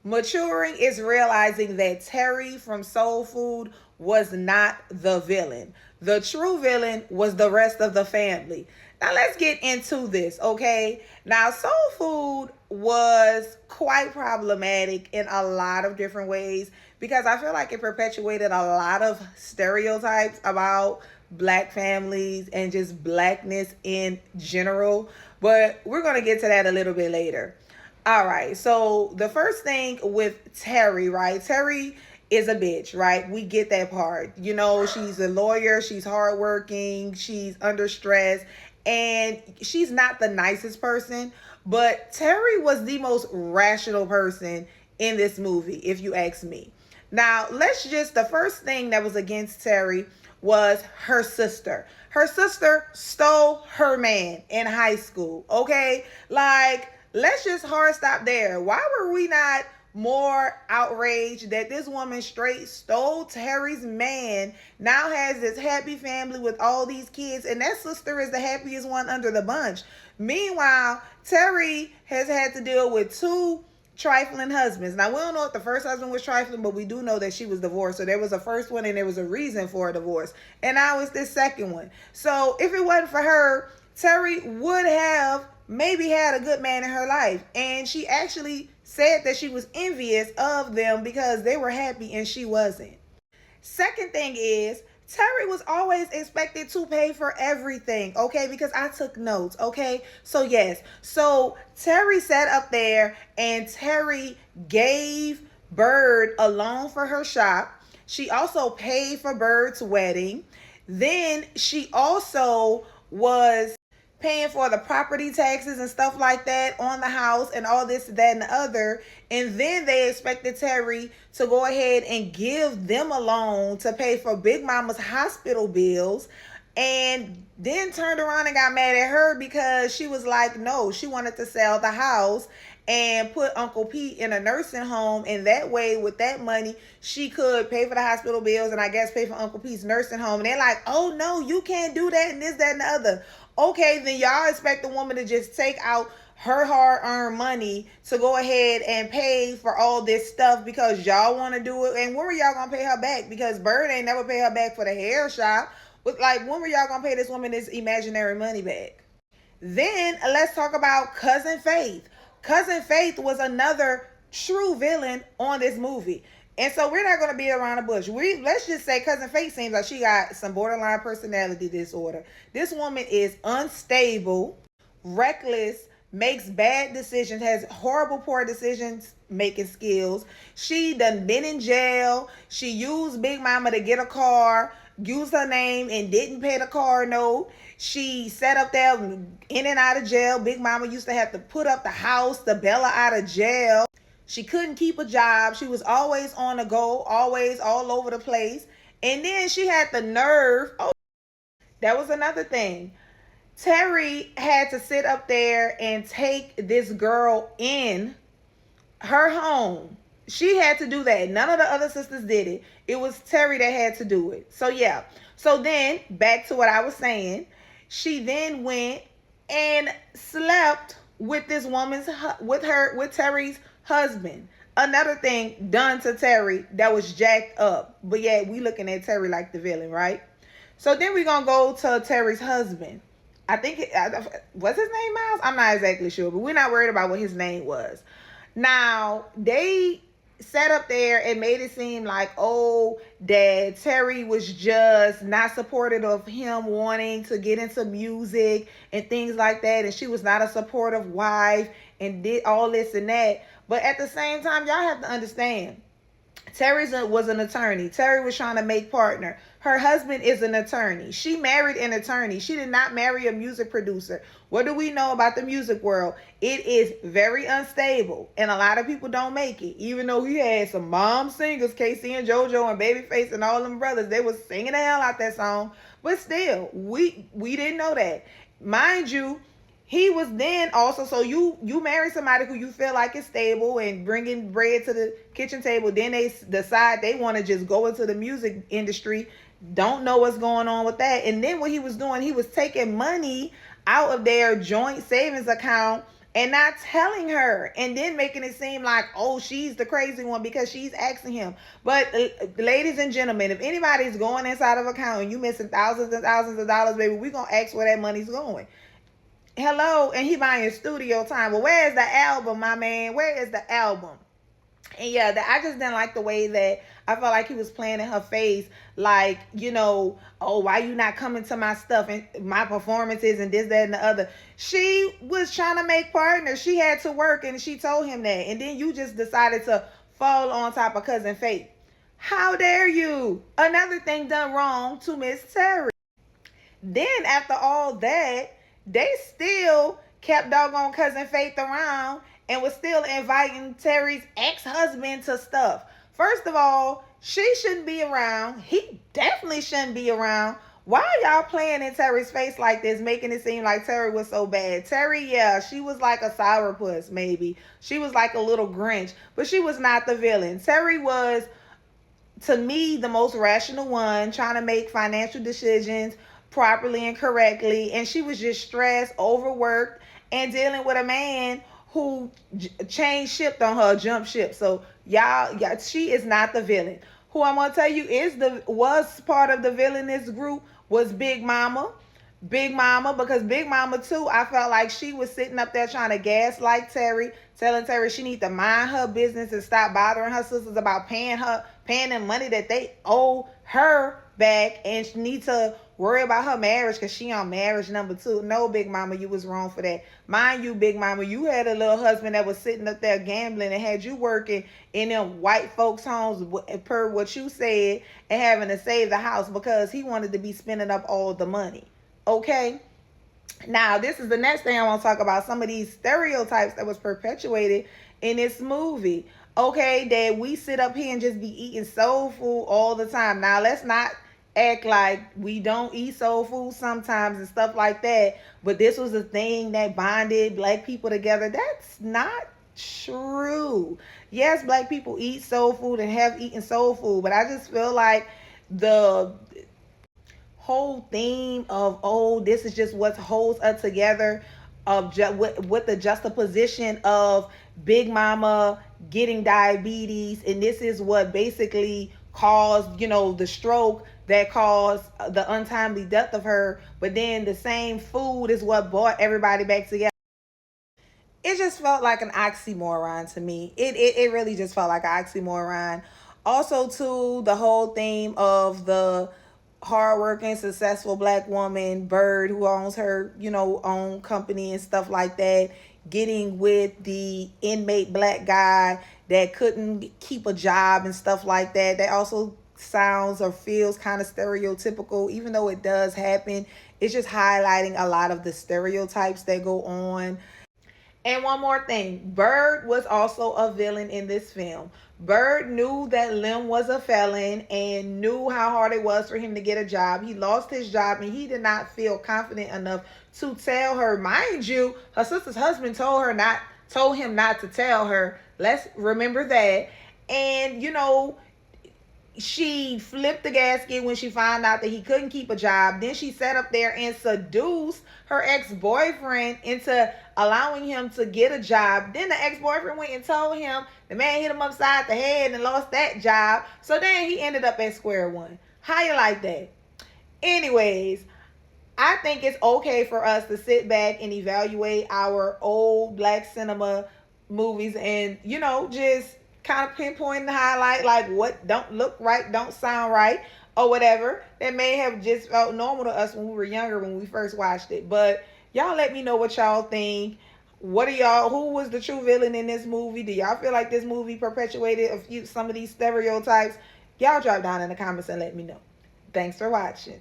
Maturing is realizing that Terry from Soul Food was not the villain. The true villain was the rest of the family. Now let's get into this, okay? Now Soul Food was quite problematic in a lot of different ways because I feel like it perpetuated a lot of stereotypes about black families and just blackness in general. But we're going to get to that a little bit later. All right. So the first thing with Terry, right? Terry is a bitch, right? We get that part. You know, she's a lawyer, she's hardworking, she's under stress, and she's not the nicest person. But Terry was the most rational person in this movie, if you ask me. Now, the first thing that was against Terry was her sister. Her sister stole her man in high school, okay? Like, let's just hard stop there. Why were we not more outraged that this woman straight stole Terry's man, now has this happy family with all these kids, and that sister is the happiest one under the bunch? Meanwhile, Terry has had to deal with two trifling husbands. Now, we don't know if the first husband was trifling, but we do know that she was divorced. So there was a first one and there was a reason for a divorce. And now it's this second one. So if it wasn't for her, Terry would have maybe had a good man in her life. And she actually said that she was envious of them because they were happy and she wasn't. Second thing is, Terry was always expected to pay for everything, okay? Because I took notes, okay? So yes, so Terry sat up there and Terry gave Bird a loan for her shop. She also paid for Bird's wedding. Then she also was paying for the property taxes and stuff like that on the house and all this, that, and the other. And then they expected Terry to go ahead and give them a loan to pay for Big Mama's hospital bills. And then turned around and got mad at her because she was like, no, she wanted to sell the house and put Uncle Pete in a nursing home. And that way, with that money, she could pay for the hospital bills and I guess pay for Uncle Pete's nursing home. And they're like, oh no, you can't do that and this, that, and the other. Okay, then y'all expect a woman to just take out her hard-earned money to go ahead and pay for all this stuff because y'all want to do it. And when were y'all going to pay her back? Because Bird ain't never pay her back for the hair shop. Like, when were y'all going to pay this woman this imaginary money back? Then let's talk about Cousin Faith. Cousin Faith was another true villain on this movie. And so we're not going to be around the bush. Let's just say Cousin Faith seems like she got some borderline personality disorder. This woman is unstable, reckless, makes bad decisions, has horrible poor decisions making skills. She done been in jail. She used Big Mama to get a car, used her name and didn't pay the car note. She sat up there in and out of jail. Big Mama used to have to put up the house to bail her out of jail. She couldn't keep a job. She was always on the go, always all over the place. And then she had the nerve. Oh, that was another thing. Terry had to sit up there and take this girl in her home. She had to do that. None of the other sisters did it. It was Terry that had to do it. So yeah. So then back to what I was saying. She then went and slept with this woman's, with Terry's husband. Another thing done to Terry that was jacked up. But yeah, we looking at Terry like the villain, right? So then we're going to go to Terry's husband. I think, what's his name, Miles? I'm not exactly sure, but we're not worried about what his name was. Now, they sat up there and made it seem like, oh, that Terry was just not supportive of him wanting to get into music and things like that. And she was not a supportive wife and did all this and that. But at the same time, y'all have to understand, Terry was an attorney. Terry was trying to make partner. Her husband is an attorney. She married an attorney. She did not marry a music producer. What do we know about the music world? It is very unstable. And a lot of people don't make it. Even though he had some mom singers, Casey and JoJo and Babyface and all them brothers, they was singing the hell out that song. But still, we didn't know that. Mind you, he was then also, so you marry somebody who you feel like is stable and bringing bread to the kitchen table. Then they decide they want to just go into the music industry. Don't know what's going on with that. And then what he was doing, he was taking money out of their joint savings account and not telling her, and then making it seem like, oh, she's the crazy one because she's asking him. But ladies and gentlemen, if anybody's going inside of account and you missing thousands and thousands of dollars, baby, we gonna ask where that money's going. Hello, and he buying studio time. Well, where is the album, my man? Where is the album? And yeah, I just didn't like the way that I felt like he was playing in her face, like, oh, why you not coming to my stuff and my performances and this, that, and the other. She was trying to make partners. She had to work, and she told him that. And then you just decided to fall on top of Cousin Faith. How dare you? Another thing done wrong to Miss Terry. Then after all that, they still kept doggone Cousin Faith around and was still inviting Terry's ex-husband to stuff. First of all, she shouldn't be around. He definitely shouldn't be around. Why are y'all playing in Terry's face like this, making it seem like Terry was so bad? Terry, yeah, she was like a sourpuss, maybe. She was like a little Grinch, but she was not the villain. Terry was, to me, the most rational one, trying to make financial decisions properly and correctly, and she was just stressed, overworked, and dealing with a man who changed ship on her, jump ship. So y'all, she is not the villain. Who I'm gonna tell you was part of the villainous group was Big Mama. Big Mama, because Big Mama too, I felt like she was sitting up there trying to gaslight Terry, telling Terry she need to mind her business and stop bothering her sisters about paying them money that they owe her back, and she need to worry about her marriage because she on marriage number 2. No, Big Mama, you was wrong for that. Mind you, Big Mama, you had a little husband that was sitting up there gambling and had you working in them white folks' homes per what you said, and having to save the house because he wanted to be spending up all the money. Okay? Now, this is the next thing I want to talk about. Some of these stereotypes that was perpetuated in this movie. Okay, that we sit up here and just be eating soul food all the time. Now, let's not act like we don't eat soul food sometimes and stuff like that. But this was a thing that bonded black people together. That's not true. Yes, black people eat soul food and have eaten soul food. But I just feel like the whole theme of, oh, this is just what holds us together, of with the juxtaposition of Big Mama getting diabetes, and this is what basically caused, the stroke that caused the untimely death of her, but then the same food is what brought everybody back together. It just felt like an oxymoron to me. It really just felt like an oxymoron. Also, too, the whole theme of the hardworking, successful black woman, Bird, who owns her, own company and stuff like that, getting with the inmate black guy that couldn't keep a job and stuff like that. That also sounds or feels kind of stereotypical, even though it does happen. It's just highlighting a lot of the stereotypes that go on. And one more thing, Bird was also a villain in this film. Bird knew that Lim was a felon and knew how hard it was for him to get a job. He lost his job and he did not feel confident enough to tell her. Mind you, her sister's husband told him not to tell her. Let's remember that. And she flipped the gasket when she found out that he couldn't keep a job. Then she sat up there and seduced her ex-boyfriend into allowing him to get a job. Then the ex-boyfriend went and told him the man hit him upside the head and lost that job. So then he ended up at square one. How you like that? Anyways, I think it's okay for us to sit back and evaluate our old black cinema movies and, just kind of pinpoint and highlight like what don't look right, don't sound right, or whatever that may have just felt normal to us when we were younger, when we first watched it. But y'all let me know what y'all think. Who was the true villain in this movie? Do y'all feel like this movie perpetuated some of these stereotypes? Y'all drop down in the comments and let me know. Thanks for watching.